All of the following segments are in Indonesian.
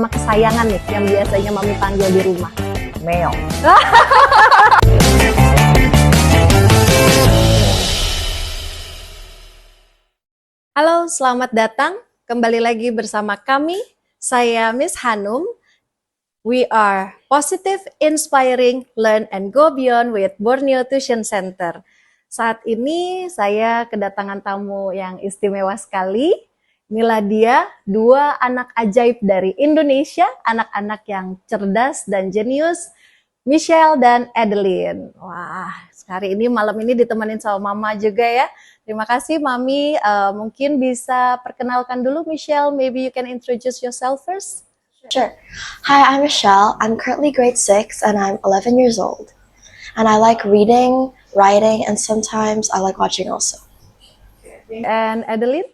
nama kesayangan nih yang biasanya Mami panggil di rumah? Meong. Halo, selamat datang. Kembali lagi bersama kami. Saya Miss Hanum. We are Positive, Inspiring, Learn and Go Beyond with Borneo Tuition Center. Saat ini saya kedatangan tamu yang istimewa sekali. Inilah dia, dua anak ajaib dari Indonesia, anak-anak yang cerdas dan jenius, Michelle dan Adeline. Wah, hari ini malam ini ditemenin sama Mama juga ya. Terima kasih Mami. Mungkin bisa perkenalkan dulu Michelle. Maybe you can introduce yourself first. Sure. Hi, I'm Michelle. I'm currently grade 6 and I'm 11 years old. And I like reading, writing, and sometimes I like watching also. And Adeline?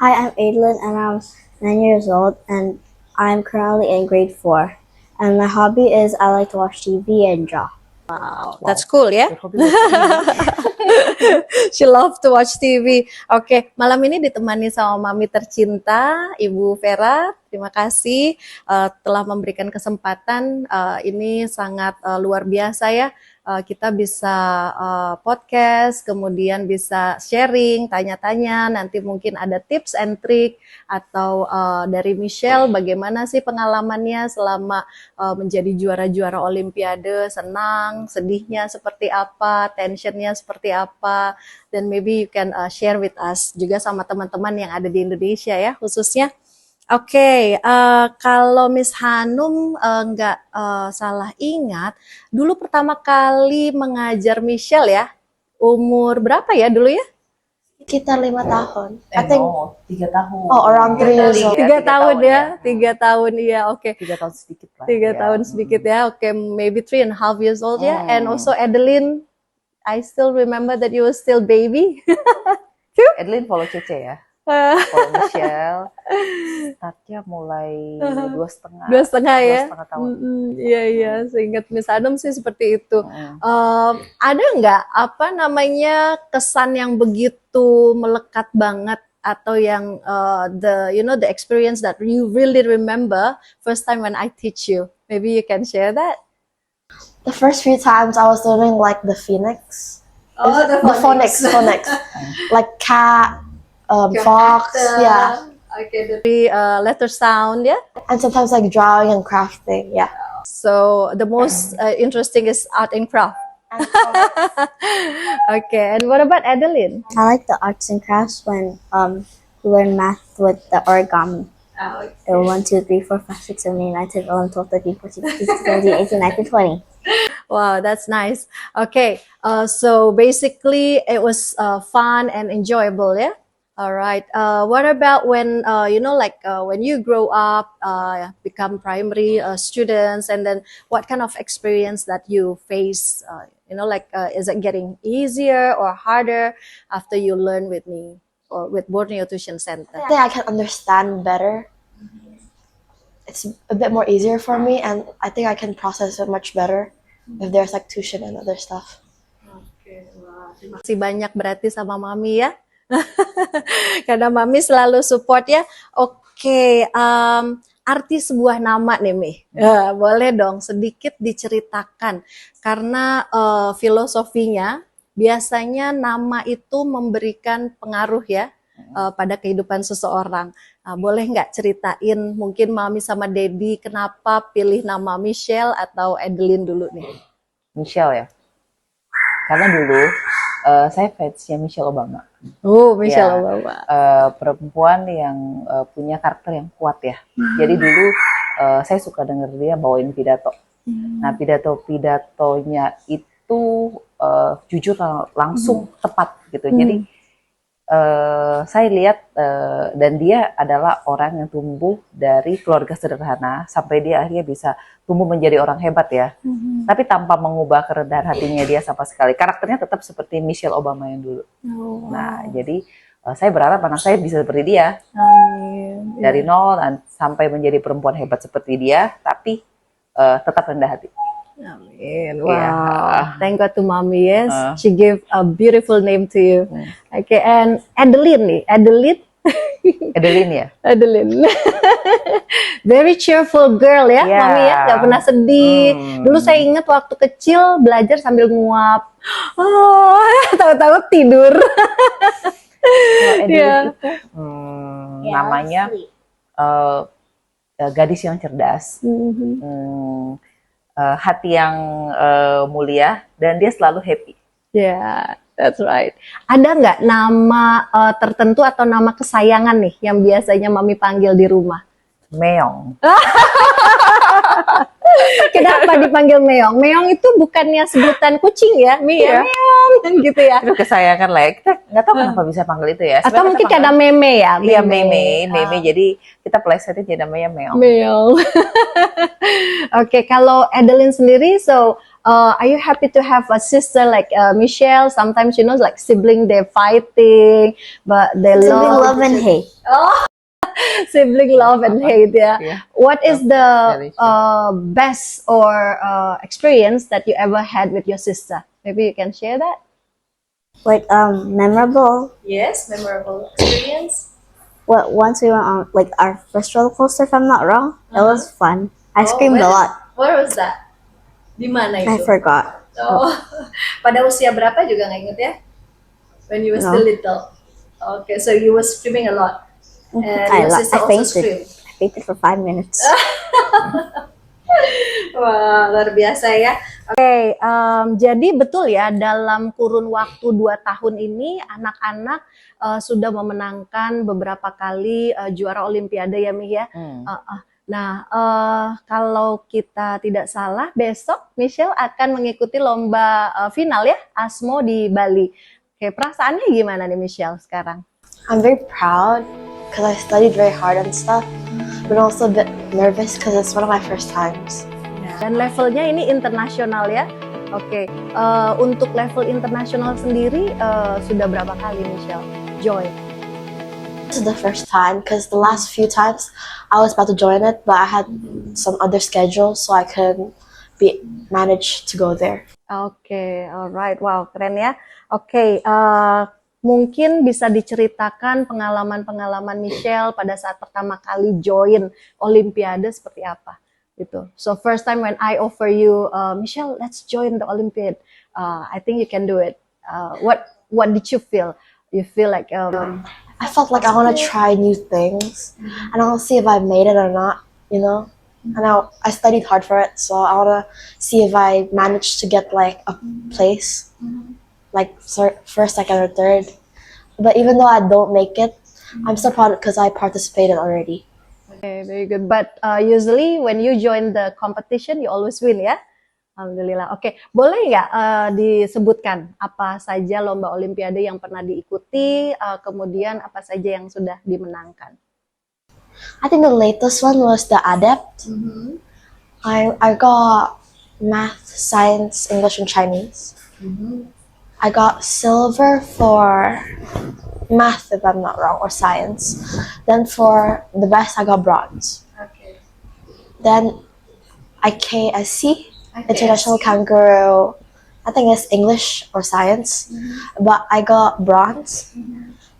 Hi, I'm Adeline and I'm 9 years old and I'm currently in grade 4. And my hobby is I like to watch TV and draw. Wow, that's cool ya. She love to watch TV. Oke, malam ini ditemani sama Mami tercinta, Ibu Vera. Terima kasih telah memberikan kesempatan. Ini sangat luar biasa ya. Kita bisa podcast, kemudian bisa sharing, tanya-tanya, nanti mungkin ada tips and trick, atau dari Michelle, bagaimana sih pengalamannya selama menjadi juara-juara Olimpiade, senang, sedihnya seperti apa, tensionnya seperti apa, dan maybe you can share with us juga sama teman-teman yang ada di Indonesia ya, khususnya. Oke, kalau Miss Hanum nggak salah ingat, dulu pertama kali mengajar Michelle ya, umur berapa ya dulu ya? Sekitar 5 tahun. I 3 think, tahun. oh, around 3 years old. 3 tahun ya, 3 tahun iya, oke. 3 tahun sedikit lah. 3 tahun sedikit ya, oke, maybe 3.5 years old ya. And also Adeline, I still remember that you were still baby. Adeline follow Cece ya. Follow Michelle. Startnya mulai 2,5. 2,5 ya? 2,5 tahun. Iya, seingat Miss Hanum sih seperti itu. Ada nggak apa namanya kesan yang begitu melekat banget atau yang the experience that you really remember first time when I teach you? Maybe you can share that. The first few times I was learning like the phoenix. Oh, the phonics. Like cat, fox, yeah. Okay, the letter sound, yeah. And sometimes like drawing and crafting, yeah. So the most interesting is art and craft. And Okay, and what about Adeline? I like the arts and crafts when we learn math with the origami. Oh, 1, 2, 3, 4, 5, 6, 7, 8, 9, 10, 11, 12, 13, 14, 15, 16, 17, 18, 19, 20. Wow, that's nice. Okay, so basically it was fun and enjoyable, yeah? All right. What about when, when you grow up, become primary students, and then what kind of experience that you face? Is it getting easier or harder after you learn with me or with Borneo Tuition Center? I think I can understand better. It's a bit more easier for me, and I think I can process it much better if there's like tuition and other stuff. Terima kasih banyak berarti sama Mami ya. Karena Mami selalu support ya. Oke, arti sebuah nama nih Mi. Boleh dong sedikit diceritakan. Karena filosofinya biasanya nama itu memberikan pengaruh ya pada kehidupan seseorang. Boleh nggak ceritain mungkin Mami sama Daddy kenapa pilih nama Michelle atau Adeline dulu nih? Michelle ya. Karena dulu saya fansnya Michelle Obama. Oh, Michelle Ya, Obama. perempuan yang punya karakter yang kuat ya. Jadi dulu saya suka denger dia bawain pidato. Nah, pidato-pidatonya itu jujur langsung tepat gitu. Jadi saya lihat dan dia adalah orang yang tumbuh dari keluarga sederhana sampai dia akhirnya bisa tumbuh menjadi orang hebat ya. Tapi tanpa mengubah kerendahan hatinya dia sama sekali. Karakternya tetap seperti Michelle Obama yang dulu. Nah, jadi saya berharap anak saya bisa seperti dia. Dari nol dan sampai menjadi perempuan hebat seperti dia, tapi tetap rendah hati. Amin. Wow. Thank God to Mommy, yes. She gave a beautiful name to you. Okay, and Adeline nih. Adeline Adeline ya. Adeline. Very cheerful girl ya, Yeah. Mami ya, nggak pernah sedih. Dulu saya ingat waktu kecil belajar sambil nguap. Oh, tahu-tahu tidur. Kalau Adeline Iya. itu namanya eh, gadis yang cerdas, hati yang mulia, dan dia selalu happy. Yeah, that's right. Ada nggak nama tertentu atau nama kesayangan nih yang biasanya Mami panggil di rumah? Meong. Kenapa dipanggil Meong? Meong itu bukannya sebutan kucing ya, Mi ya? Iya. Meong gitu ya. Itu kesayangan lah ya. Kita nggak tahu kenapa bisa panggil itu ya. Atau Sebenarnya mungkin kita karena panggil- meme ya? Iya, meme. Jadi kita plesetin jadi namanya Meong. Meong. Oke, kalau Adeline sendiri, so are you happy to have a sister like Michelle? Sometimes like sibling they're fighting, but they Sibling love love and hate. sibling love and hate. Yeah. Yeah. What is the Very true. best or experience that you ever had with your sister? Maybe you can share that. Like memorable. Yes, memorable experience. Once we went on like our first roller coaster, if I'm not wrong, it was fun. I Oh, screamed a lot. Where was that? Di mana I forgot. Oh, pada usia berapa juga nggak inget ya? When you were No. still little. Okay, so you were screaming a lot. And I your la- sister I also fainted. screamed. I fainted for 5 minutes. Wah, luar biasa ya. Oke, jadi betul ya dalam kurun waktu 2 tahun ini anak-anak sudah memenangkan beberapa kali juara Olimpiade ya Mi ya. Nah, kalau kita tidak salah besok Michelle akan mengikuti lomba final ya ASMO di Bali. Oke, perasaannya gimana nih Michelle sekarang? I'm very proud because I studied very hard and stuff, but also a bit nervous because it's one of my first times. Dan levelnya ini internasional ya. Oke, untuk level internasional sendiri sudah berapa kali Michelle join? This is the first time because the last few times I was about to join it, but I had some other schedules, so I couldn't manage to go there. Oke, alright, wow, keren ya. Oke, mungkin bisa diceritakan pengalaman-pengalaman Michelle pada saat pertama kali join Olimpiade seperti apa gitu. So first time when I offer you, Michelle, let's join the Olympiad. I think you can do it. What did you feel? You feel like I felt like I want to try new things, and I'll see if I made it or not, you know. And I studied hard for it, so I want to see if I managed to get like a place, like first, second, or third. But even though I don't make it, I'm still proud because I participated already. okay, very good. But usually when you join the competition, you always win ya. Alhamdulillah. Oke, boleh nggak disebutkan apa saja lomba Olimpiade yang pernah diikuti, kemudian apa saja yang sudah dimenangkan? I think the latest one was the Adept. I got math, science, English, and Chinese. I got silver for math, if I'm not wrong, or science. Then for the best, I got bronze. Okay. Then IKSC, International Kangaroo, I think it's English or science, but I got bronze.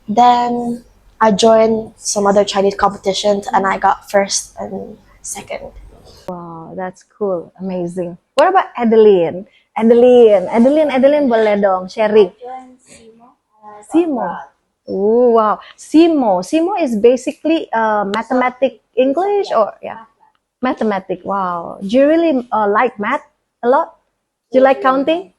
Then I joined some other Chinese competitions and I got first and second. Wow, that's cool, amazing. What about Adeline? Adeline boleh dong sharing. Simo. Oh, wow. Simo is basically mathematic English or yeah, mathematic. Wow. Do you really like math a lot? Do you like counting?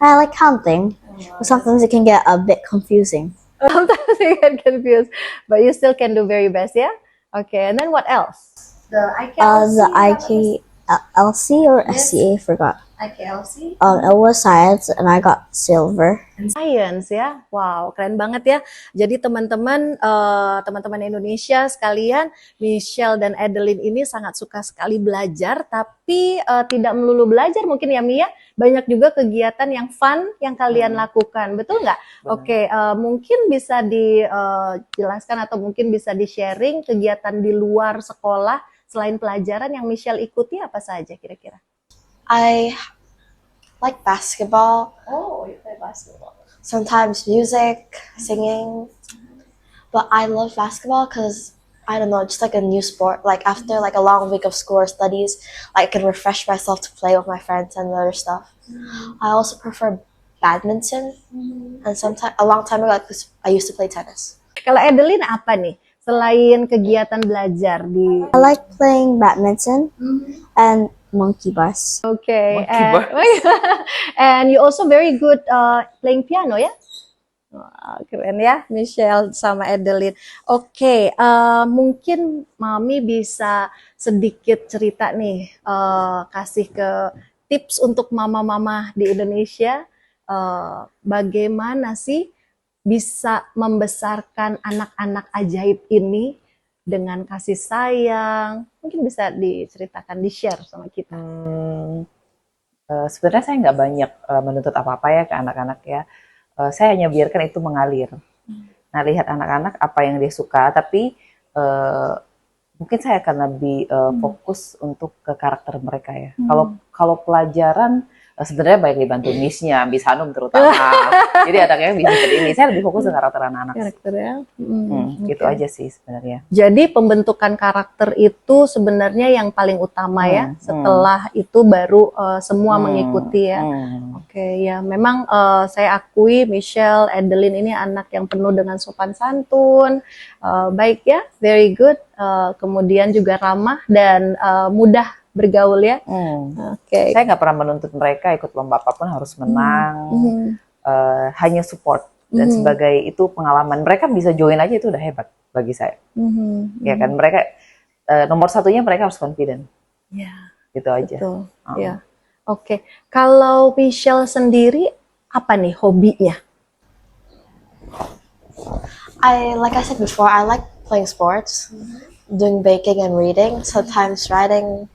I like counting, but sometimes it can get a bit confusing. Sometimes you get confused, but you still can do very best, yeah? Okay, and then what else? The The IKLC or SCA, forgot. IKLC. It was science, and I got silver. Science ya, wow keren banget ya. Jadi teman-teman Indonesia sekalian, Michelle dan Adeline ini sangat suka sekali belajar, tapi tidak melulu belajar mungkin ya Mia, banyak juga kegiatan yang fun yang kalian lakukan, betul nggak? Oke, mungkin bisa dijelaskan atau mungkin bisa di-sharing kegiatan di luar sekolah selain pelajaran yang Michelle ikuti apa saja kira-kira? I like basketball, Oh, you play basketball. sometimes music, singing, but I love basketball because I don't know, just like a new sport. Like after like a long week of school or studies, like I can refresh myself to play with my friends and other stuff. I also prefer badminton, and sometime a long time ago, I used to play tennis. Kalau Adeline apa nih? Selain kegiatan belajar di I like playing badminton and monkey bars. Okay, Monkey bar. and you also very good playing piano ya? Wah, keren ya, Michelle sama Adeline. Oke, mungkin Mami bisa sedikit cerita nih, kasih ke tips untuk mama-mama di Indonesia, bagaimana sih bisa membesarkan anak-anak ajaib ini dengan kasih sayang. Mungkin bisa diceritakan, di-share sama kita. Sebenarnya saya nggak banyak menuntut apa-apa ya ke anak-anak ya. Saya hanya biarkan itu mengalir. Nah, lihat anak-anak apa yang dia suka, tapi mungkin saya akan lebih fokus untuk ke karakter mereka ya. Kalau pelajaran sebenarnya baik dibantu Miss-nya, Miss Hanum terutama. Jadi anaknya bisa seperti ini. Saya lebih fokus ke karakter anak-anak. Karakternya. Gitu aja sih sebenarnya. Jadi pembentukan karakter itu sebenarnya yang paling utama ya. Setelah itu baru semua mengikuti ya. Oke, ya memang saya akui Michelle, Adeline ini anak yang penuh dengan sopan santun, baik ya, very good. Kemudian juga ramah dan mudah bergaul ya. Oke. Saya nggak pernah menuntut mereka ikut lomba apapun harus menang. Hanya support dan sebagai itu pengalaman. Mereka bisa join aja itu udah hebat bagi saya. Ya kan, mereka nomor satunya mereka harus confident. Ya. Gitu aja. Betul. Ya. Oke. Kalau Michelle sendiri apa nih hobinya? Like I said before, I like playing sports, doing baking and reading, sometimes writing,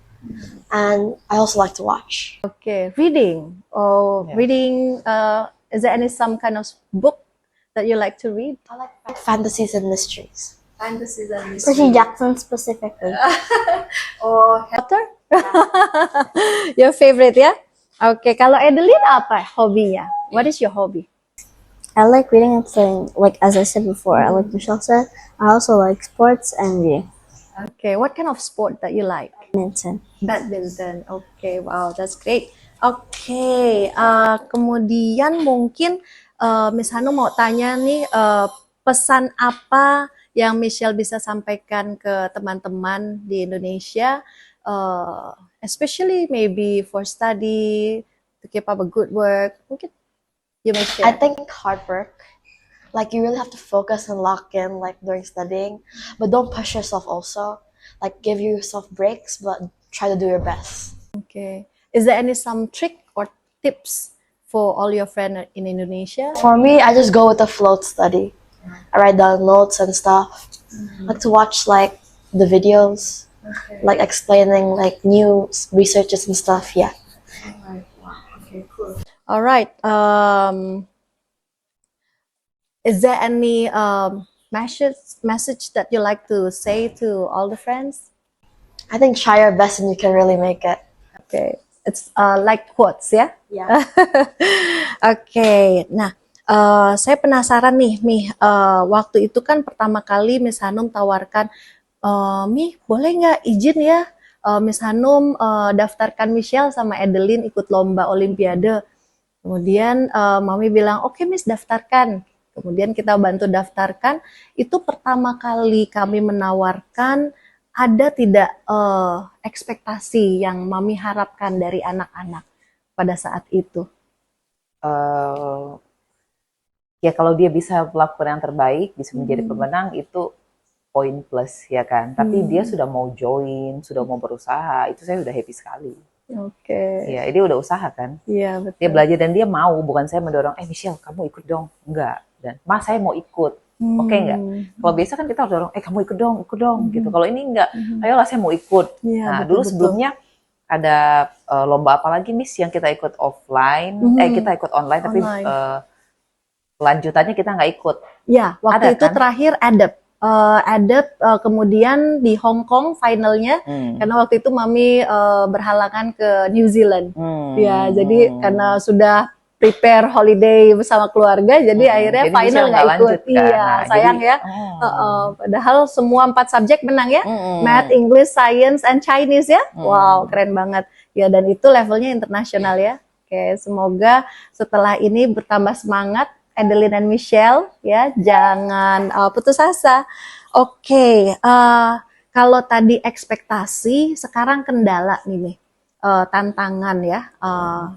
and I also like to watch. Okay, reading. Oh, Yeah. reading. Is there any some kind of book that you like to read? I like fantasies and mysteries. Fantasies and Percy Jackson specifically. Oh, Potter. Your favorite ya? Oke, kalau Adeline apa hobinya? What is your hobby? I like reading and playing. Like as I said before, like Michelle said, I also like sports and reading. Okay, what kind of sport that you like? Badminton. Badminton. Okay, wow, that's great. Okay, kemudian mungkin Miss Hanum mau tanya nih, pesan apa yang Michelle bisa sampaikan ke teman-teman di Indonesia, especially maybe for study, to keep up a good work. Mungkin you may share. I think hard work. Like you really have to focus and lock in like during studying, but don't push yourself also. Like give yourself breaks, but try to do your best. Okay. Is there any some trick or tips for all your friends in Indonesia? For me, I just go with the flow to study. I write down notes and stuff. Like to watch like the videos, like explaining like new researches and stuff. Yeah. All right. Is there any message that you like to say to all the friends? I think try your best and you can really make it. Okay. It's like quotes ya? Yeah. Oke. Nah, saya penasaran nih, waktu itu kan pertama kali Miss Hanum tawarkan, Mi, boleh nggak izin ya Miss Hanum daftarkan Michelle sama Adeline ikut lomba Olimpiade. Kemudian Mami bilang, oke Miss daftarkan. Kemudian kita bantu daftarkan. Itu pertama kali kami menawarkan, ada tidak ekspektasi yang Mami harapkan dari anak-anak pada saat itu? Ya kalau dia bisa melakukan yang terbaik, bisa menjadi pemenang, itu poin plus ya kan. Tapi dia sudah mau join, sudah mau berusaha, itu saya udah happy sekali. Oke. Ya, dia udah usaha kan. Iya betul. Dia belajar dan dia mau, bukan saya mendorong, Michelle kamu ikut dong. Enggak. Dan Mas saya mau ikut. Oke enggak? Kalau biasa kan kita harus dorong, kamu ikut dong gitu. Kalau ini enggak, ayolah saya mau ikut. Iya, Nah, betul, dulu betul. sebelumnya ada lomba apa lagi Miss yang kita ikut offline, kita ikut online, tapi Online. lanjutannya kita nggak ikut. Ya, waktu Ada, itu kan? terakhir ADEP, kemudian di Hong Kong finalnya, karena waktu itu Mami berhalangan ke New Zealand. Ya, jadi karena sudah prepare holiday bersama keluarga, jadi akhirnya jadi final Michelle nggak ikut. lanjut kan. Iya, Nah, sayang jadi, ya. Padahal semua 4 subjek menang ya. Math, English, Science, and Chinese ya. Wow, keren banget. Ya, dan itu levelnya internasional ya. Oke, semoga setelah ini bertambah semangat Adeline dan Michelle ya. Jangan putus asa. Oke, kalau tadi ekspektasi, sekarang kendala nih. Tantangan ya,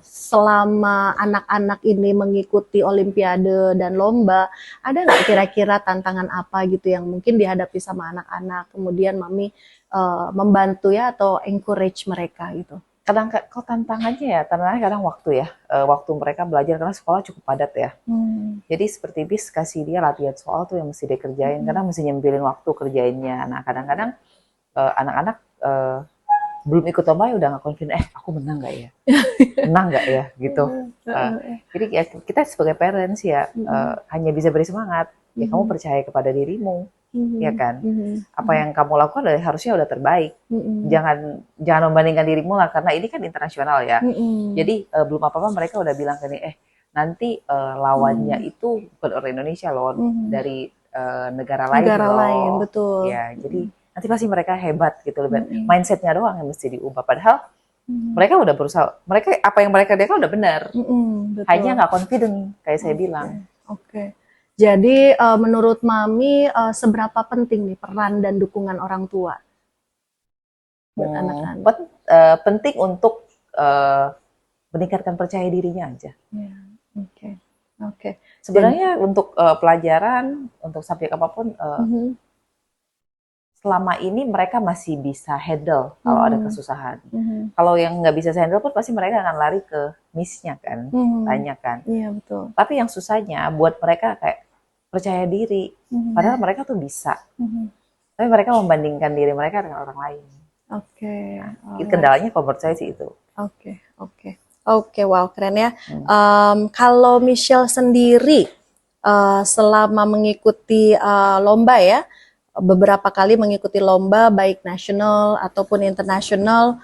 selama anak-anak ini mengikuti olimpiade dan lomba, ada nggak kira-kira tantangan apa gitu yang mungkin dihadapi sama anak-anak, kemudian Mami membantu ya atau encourage mereka gitu? Kadang kalau tantangannya kadang waktu ya, waktu mereka belajar karena sekolah cukup padat ya. Jadi seperti bis kasih dia latihan soal tuh yang mesti dikerjain, karena mesti nyempilin waktu kerjainnya. Nah kadang-kadang anak-anak belum ikut lomba ya udah nggak confident, aku menang nggak ya, menang nggak ya gitu. Jadi ya, kita sebagai parents ya hanya bisa beri semangat. Ya kamu percaya kepada dirimu, ya kan. Apa yang kamu lakukan harusnya udah terbaik. Jangan membandingkan dirimu lah, karena ini kan internasional ya. Jadi belum apa-apa mereka udah bilang ke nih, nanti lawannya itu bukan orang Indonesia loh, dari negara lain loh. Betul. Ya, jadi nanti pasti mereka hebat gitu, mindsetnya doang yang mesti diubah. Padahal mereka udah berusaha, apa yang mereka lihat udah benar, hanya nggak confident kayak saya bilang. Oke. Jadi menurut Mami seberapa penting nih peran dan dukungan orang tua buat anak-anak? Penting untuk meningkatkan percaya dirinya aja. Oke. Sebenarnya untuk pelajaran, untuk subjek apapun, selama ini mereka masih bisa handle kalau ada kesusahan. Kalau yang nggak bisa handle pun pasti mereka akan lari ke miss-nya kan, tanya kan. Iya betul. Tapi yang susahnya buat mereka kayak percaya diri, padahal mereka tuh bisa. Tapi mereka membandingkan diri mereka dengan orang lain. Oke. Kendalanya kalau menurut saya sih itu. Oke, wow keren ya. Kalau Michelle sendiri selama mengikuti lomba ya, beberapa kali mengikuti lomba baik nasional ataupun internasional,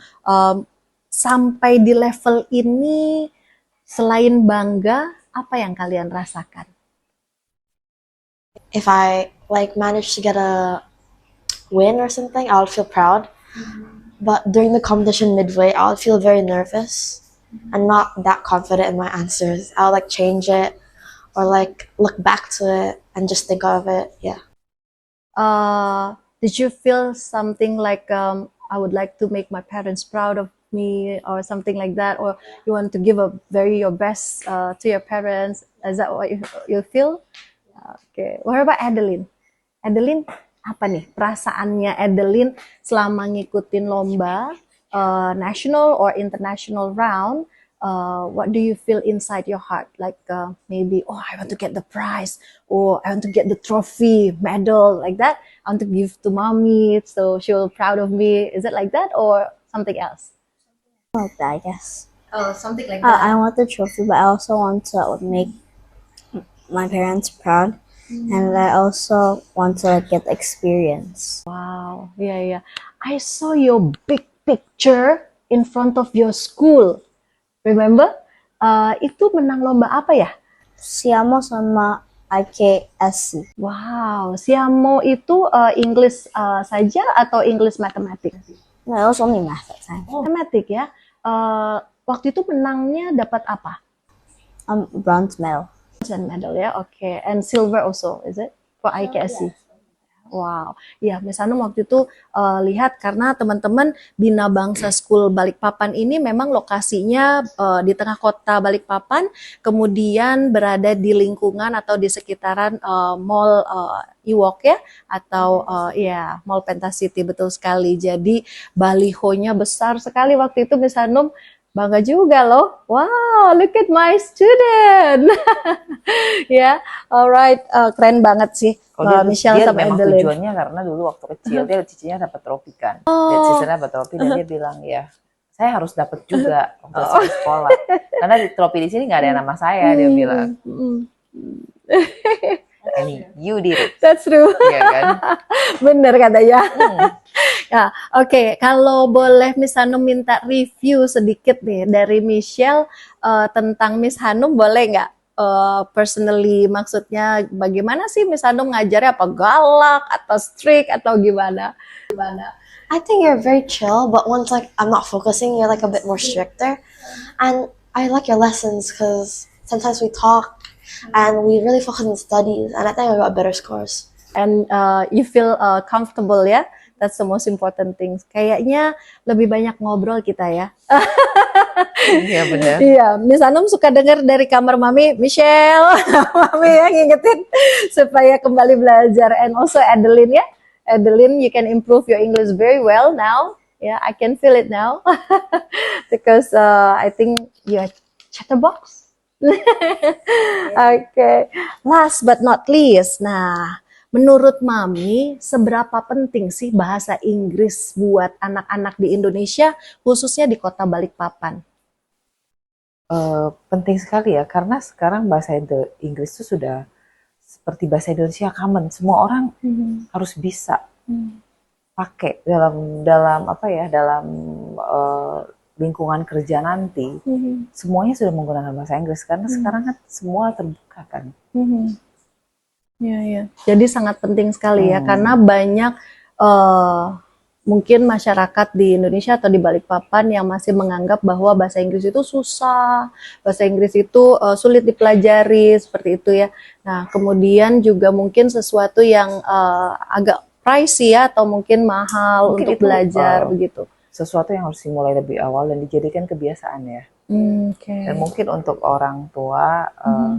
sampai di level ini selain bangga, apa yang kalian rasakan? If I manage to get a win or something, I would feel proud. But during the competition midway, I would feel very nervous and not that confident in my answers. I would change it or look back to it and just think of it. Yeah. Did you feel something like I would like to make my parents proud of me or something like that, or you want to give your best to your parents? Is that what you feel? Okay. What about Adeline? Adeline, apa nih perasaannya Adeline selama ngikutin lomba national or international round? What do you feel inside your heart? Maybe, I want to get the prize, or I want to get the trophy, medal, like that. I want to give to mommy, so she will be proud of me. Is it like that, or something else? Like that, I guess. Oh, something like that. I want the trophy, but I also want to make my parents proud. And I also want to get the experience. Wow, yeah. I saw your big picture in front of your school. Remember? Itu menang lomba apa ya? Siamo sama IKSC. Wow, Siamo itu English saja atau English Mathematics? No, it was only math that time. Matematik ya. Waktu itu menangnya dapat apa? Bronze medal. Bronze medal ya, oke. And silver also, is it? For IKSC? Wow, ya Miss Hanum waktu itu lihat karena teman-teman Bina Bangsa School Balikpapan ini memang lokasinya di tengah kota Balikpapan, kemudian berada di lingkungan atau di sekitaran Mall Ewok ya, atau Mall Pentasiti, betul sekali. Jadi balihonya besar sekali waktu itu Miss Hanum. Bangga juga loh. Wow, look at my student. Ya, alright, keren banget sih. Michelle sama memang Adeline. Tujuannya karena dulu waktu kecil dia cicinya dapat trofi kan. Dan sisanya dapat trofi dan dia bilang saya harus dapat juga waktu saya sekolah. Karena di trofi di sini nggak ada nama saya, dia bilang. I mean, you did it. That's true. Iya kan? Bener katanya. Ya, oke. Kalau boleh Miss Hanum minta review sedikit nih dari Michelle tentang Miss Hanum, boleh nggak? Personally, maksudnya bagaimana sih Miss Hanum ngajarnya? Apa galak atau strict atau gimana? I think you're very chill, but once like I'm not focusing, you're like a bit more stricter. And I like your lessons because sometimes we talk and we really focus on studies, and I think I got better scores. And you feel comfortable ya? That's the most important thing. Kayaknya lebih banyak ngobrol kita ya. Iya benar. Iya, Miss Hanum suka dengar dari kamar Mami, Michelle, Mami yang ngingetin supaya kembali belajar. And also Adeline ya, Adeline, you can improve your English very well now. Yeah, I can feel it now because I think you're chatterbox. Okay, last but not least, nah, menurut Mami, seberapa penting sih bahasa Inggris buat anak-anak di Indonesia, khususnya di kota Balikpapan? Penting sekali ya, karena sekarang bahasa Inggris itu sudah seperti bahasa Indonesia common. Semua orang harus bisa pakai dalam apa ya, dalam lingkungan kerja nanti. Semuanya sudah menggunakan bahasa Inggris karena sekarang kan semua terbuka kan. Ya, ya. Jadi sangat penting sekali ya, karena banyak mungkin masyarakat di Indonesia atau di Balikpapan yang masih menganggap bahwa bahasa Inggris itu susah, bahasa Inggris itu sulit dipelajari, seperti itu ya. Nah, kemudian juga mungkin sesuatu yang agak pricey ya, atau mungkin mahal Mungkin untuk itu, belajar begitu. Sesuatu yang harus dimulai lebih awal dan dijadikan kebiasaan ya. Dan mungkin untuk orang tua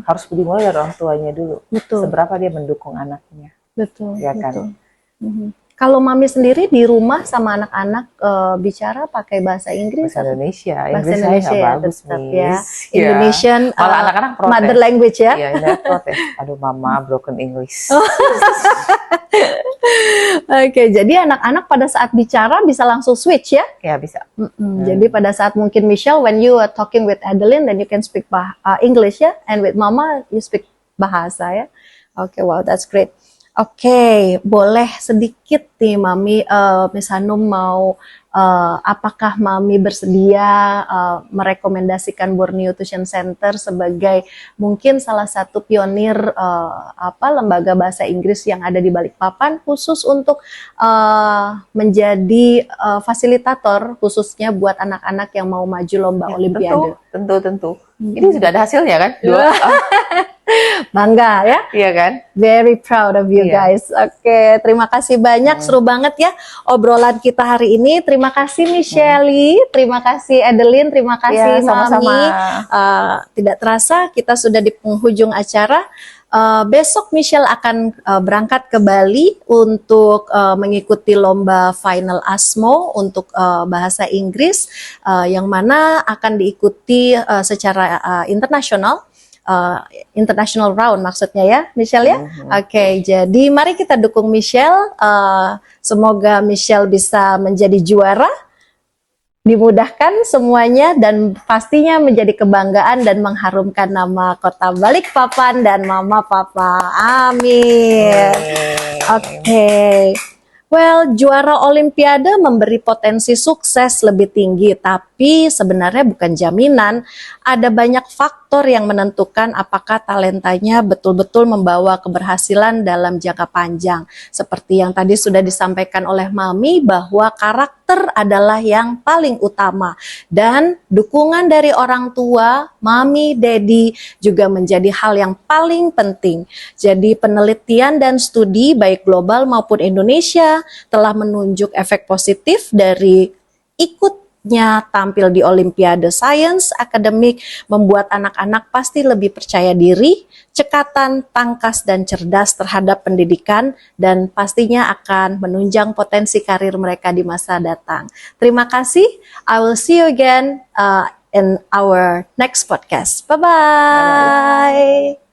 harus dimulai dari orang tuanya dulu. Betul. Seberapa dia mendukung anaknya. Betul, Ya kan? betul. Kalau Mami sendiri di rumah sama anak-anak bicara pakai bahasa Inggris? Bahasa Indonesia. Bahasa Inggris saya Indonesia nggak ya, bagus tetap nih. ya. Indonesian Malah anak-anak protes. mother language ya. Iya, ini protes. Aduh mama broken English. Oke, jadi anak-anak pada saat bicara bisa langsung switch ya? Ya bisa. Jadi pada saat mungkin Michelle, when you are talking with Adeline, then you can speak English ya, and with Mama you speak bahasa ya. Oke, wow, that's great. Oke, boleh sedikit nih Mami, Miss Hanum mau, apakah Mami bersedia merekomendasikan Borneo Tuition Center sebagai mungkin salah satu pionir lembaga bahasa Inggris yang ada di Balikpapan, khusus untuk menjadi fasilitator khususnya buat anak-anak yang mau maju lomba Olimpiade. Tentu. Ini sudah ada hasilnya kan? Dua. Bangga ya? Iya kan? Very proud of you Iya. guys. Oke, terima kasih banyak. Seru banget ya obrolan kita hari ini. Terima kasih Michelle, terima kasih Adeline, terima kasih Iya, sama-sama. Mami. Tidak terasa kita sudah di penghujung acara. Besok Michelle akan berangkat ke Bali untuk mengikuti lomba final ASMO untuk bahasa Inggris, yang mana akan diikuti secara internasional. International round maksudnya ya, Michelle ya. Oke, jadi mari kita dukung Michelle. Semoga Michelle bisa menjadi juara, dimudahkan semuanya, dan pastinya menjadi kebanggaan dan mengharumkan nama kota Balikpapan dan Mama Papa. Amin. Oke. Well, juara Olimpiade memberi potensi sukses lebih tinggi, tapi sebenarnya bukan jaminan. Ada banyak faktor yang menentukan apakah talentanya betul-betul membawa keberhasilan dalam jangka panjang. Seperti yang tadi sudah disampaikan oleh Mami, bahwa karakter adalah yang paling utama. Dan dukungan dari orang tua, Mami, Daddy juga menjadi hal yang paling penting. Jadi penelitian dan studi baik global maupun Indonesia telah menunjuk efek positif dari ikutnya tampil di Olimpiade Sains Akademik, membuat anak-anak pasti lebih percaya diri, cekatan, tangkas, dan cerdas terhadap pendidikan, dan pastinya akan menunjang potensi karir mereka di masa datang. Terima kasih. I will see you again in our next podcast. Bye-bye.